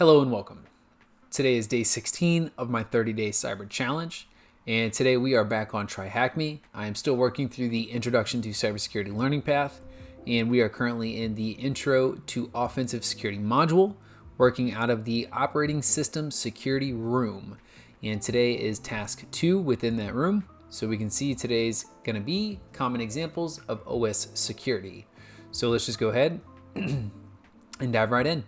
Hello and welcome. Today is day 16 of my 30-day cyber challenge, and today we are back on TryHackMe. I am still working through the Introduction to Cybersecurity learning path, and we are currently in the Intro to Offensive Security module, working out of the Operating System Security room. And today is task 2 within that room, so we can see today's going to be common examples of OS security. So let's just go ahead and dive right in.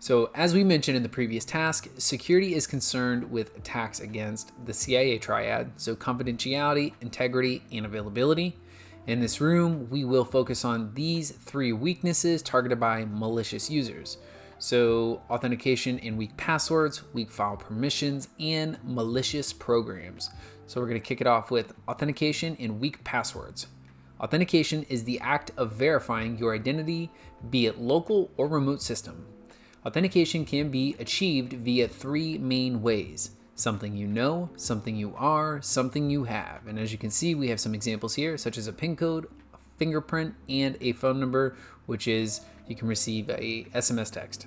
So as we mentioned in the previous task, security is concerned with attacks against the CIA triad, so confidentiality, integrity, and availability. In this room, we will focus on these 3 weaknesses targeted by malicious users. So authentication and weak passwords, weak file permissions, and malicious programs. So we're going to kick it off with authentication and weak passwords. Authentication is the act of verifying your identity, be it local or remote system. Authentication can be achieved via 3 main ways: something you know, something you are, something you have. And as you can see, we have some examples here, such as a PIN code, a fingerprint, and a phone number, which is you can receive a SMS text.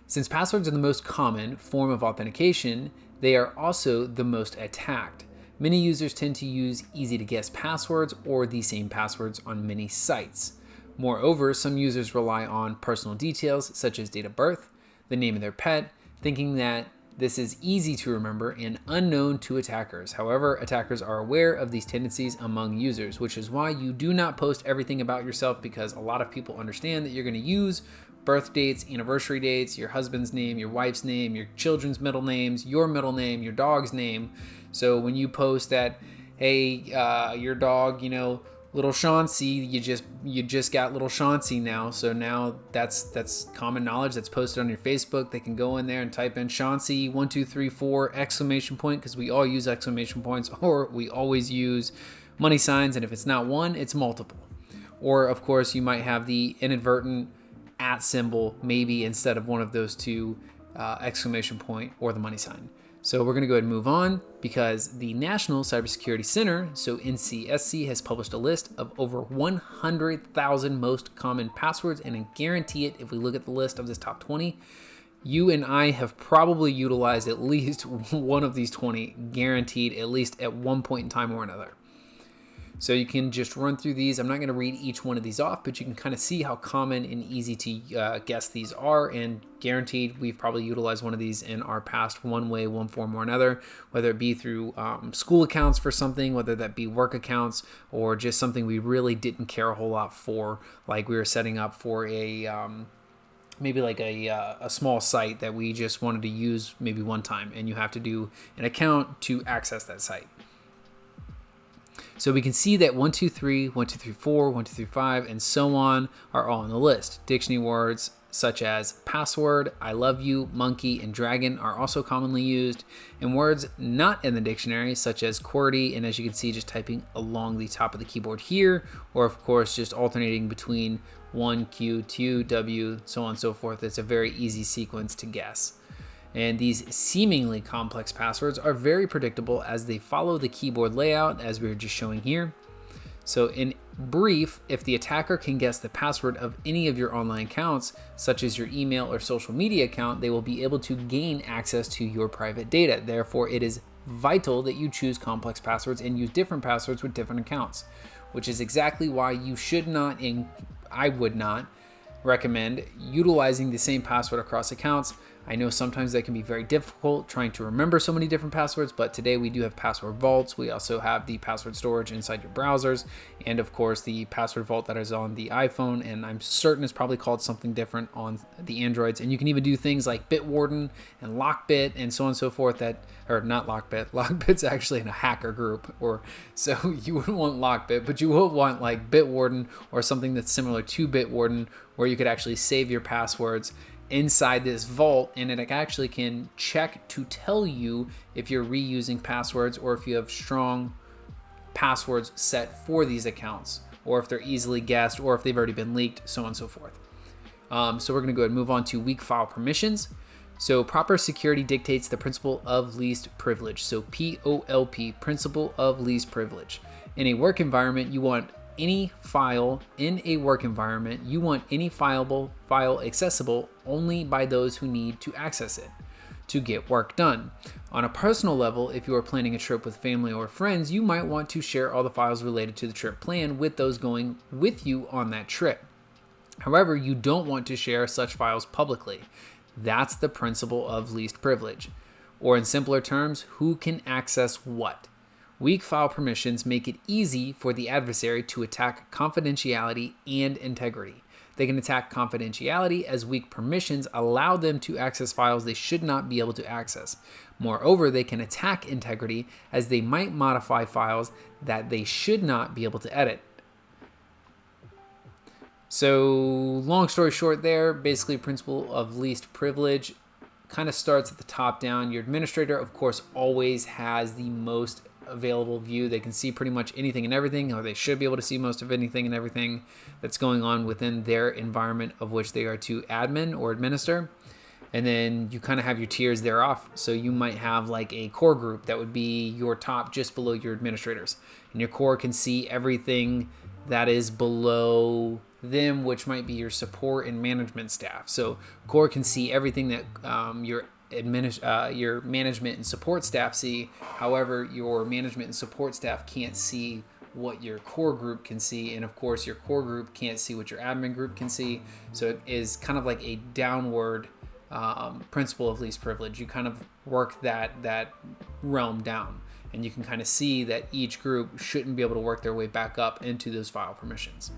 Since passwords are the most common form of authentication, they are also the most attacked. Many users tend to use easy-to-guess passwords or the same passwords on many sites. Moreover, some users rely on personal details such as date of birth, the name of their pet, thinking that this is easy to remember and unknown to attackers. However, attackers are aware of these tendencies among users, which is why you do not post everything about yourself, because a lot of people understand that you're going to use birth dates, anniversary dates, your husband's name, your wife's name, your children's middle names, your middle name, your dog's name. So when you post that, hey, your dog, little Chauncey, you just got little Chauncey now. So now that's common knowledge that's posted on your Facebook. They can go in there and type in Chauncey 1234 exclamation point, because we all use exclamation points, or we always use money signs, and if it's not one, it's multiple. Or of course you might have the inadvertent @ symbol maybe instead of one of those 2 exclamation point or the money sign. So we're going to go ahead and move on, because the National Cybersecurity Center, so NCSC, has published a list of over 100,000 most common passwords, and I guarantee it, if we look at the list of this top 20, you and I have probably utilized at least one of these 20, guaranteed, at least at one point in time or another. So you can just run through these. I'm not going to read each one of these off, but you can kind of see how common and easy to guess these are, and guaranteed we've probably utilized one of these in our past one way, one form or another, whether it be through school accounts for something, whether that be work accounts, or just something we really didn't care a whole lot for, like we were setting up for a maybe like a small site that we just wanted to use maybe one time, and you have to do an account to access that site. So we can see that 123, 1234, 1235, and so on are all on the list. Dictionary words such as password, I love you, monkey, and dragon are also commonly used. And words not in the dictionary, such as QWERTY, and as you can see, just typing along the top of the keyboard here, or of course just alternating between 1, Q, 2, W, so on and so forth. It's a very easy sequence to guess. And these seemingly complex passwords are very predictable as they follow the keyboard layout as we were just showing here. So in brief, if the attacker can guess the password of any of your online accounts, such as your email or social media account, they will be able to gain access to your private data. Therefore, it is vital that you choose complex passwords and use different passwords with different accounts, which is exactly why you should not, and I would not, recommend utilizing the same password across accounts. I know sometimes that can be very difficult trying to remember so many different passwords, but today we do have password vaults. We also have the password storage inside your browsers, and of course the password vault that is on the iPhone, and I'm certain it's probably called something different on the Androids. And you can even do things like Bitwarden and Lockbit and so on and so forth or not Lockbit. Lockbit's actually in a hacker group, or so you wouldn't want Lockbit, but you will want like Bitwarden or something that's similar to Bitwarden, where you could actually save your passwords inside this vault, and it actually can check to tell you if you're reusing passwords, or if you have strong passwords set for these accounts, or if they're easily guessed, or if they've already been leaked, so on and so forth. So we're going to go ahead and move on to weak file permissions. So proper security dictates the principle of least privilege. So POLP, principle of least privilege. In a work environment, you want any file in a work environment, you want any file accessible only by those who need to access it to get work done. On a personal level, if you are planning a trip with family or friends, you might want to share all the files related to the trip plan with those going with you on that trip. However, you don't want to share such files publicly. That's the principle of least privilege. Or in simpler terms, who can access what? Weak file permissions make it easy for the adversary to attack confidentiality and integrity. They can attack confidentiality as weak permissions allow them to access files they should not be able to access. Moreover, they can attack integrity as they might modify files that they should not be able to edit. So, long story short there, basically principle of least privilege kind of starts at the top down. Your administrator, of course, always has the most available view. They can see pretty much anything and everything, or they should be able to see most of anything and everything that's going on within their environment of which they are to admin or administer. And then you kind of have your tiers there off. So you might have like a core group that would be your top just below your administrators. And your core can see everything that is below them, which might be your support and management staff. So core can see everything that your management and support staff see. However, your management and support staff can't see what your core group can see, and of course your core group can't see what your admin group can see. So it is kind of like a downward principle of least privilege. You kind of work that realm down, and you can kind of see that each group shouldn't be able to work their way back up into those file permissions.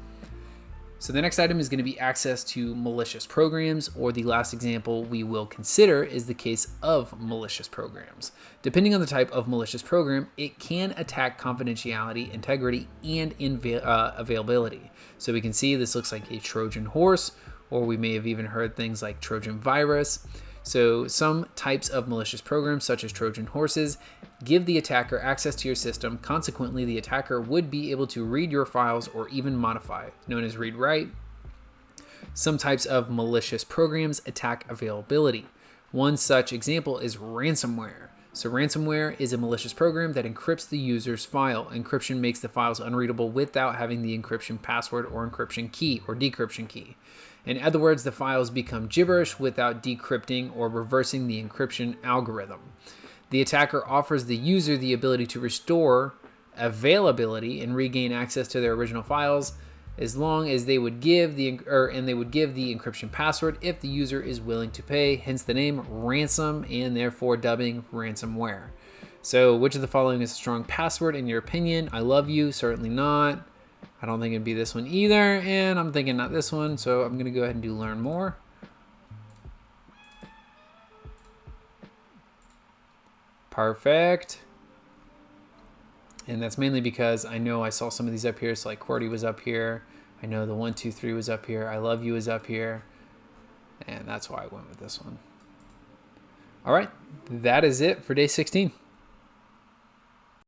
So the next item is going to be access to malicious programs, or the last example we will consider is the case of malicious programs. Depending on the type of malicious program, it can attack confidentiality, integrity, and availability. So we can see this looks like a Trojan horse, or we may have even heard things like Trojan virus. So some types of malicious programs, such as Trojan horses, give the attacker access to your system. Consequently, the attacker would be able to read your files or even modify, known as read-write. Some types of malicious programs attack availability. One such example is ransomware. So ransomware is a malicious program that encrypts the user's file. Encryption makes the files unreadable without having the encryption password or encryption key or decryption key. In other words, the files become gibberish without decrypting or reversing the encryption algorithm. The attacker offers the user the ability to restore availability and regain access to their original files, as long as they would give the encryption password if the user is willing to pay. Hence the name ransom, and therefore dubbing ransomware. So, which of the following is a strong password in your opinion? I love you, certainly not. I don't think it'd be this one either, and I'm thinking not this one, so I'm gonna go ahead and do learn more. Perfect. And that's mainly because I know I saw some of these up here. So like QWERTY was up here. I know the 1, 2, 3 was up here. I love you is up here. And that's why I went with this one. All right, that is it for day 16.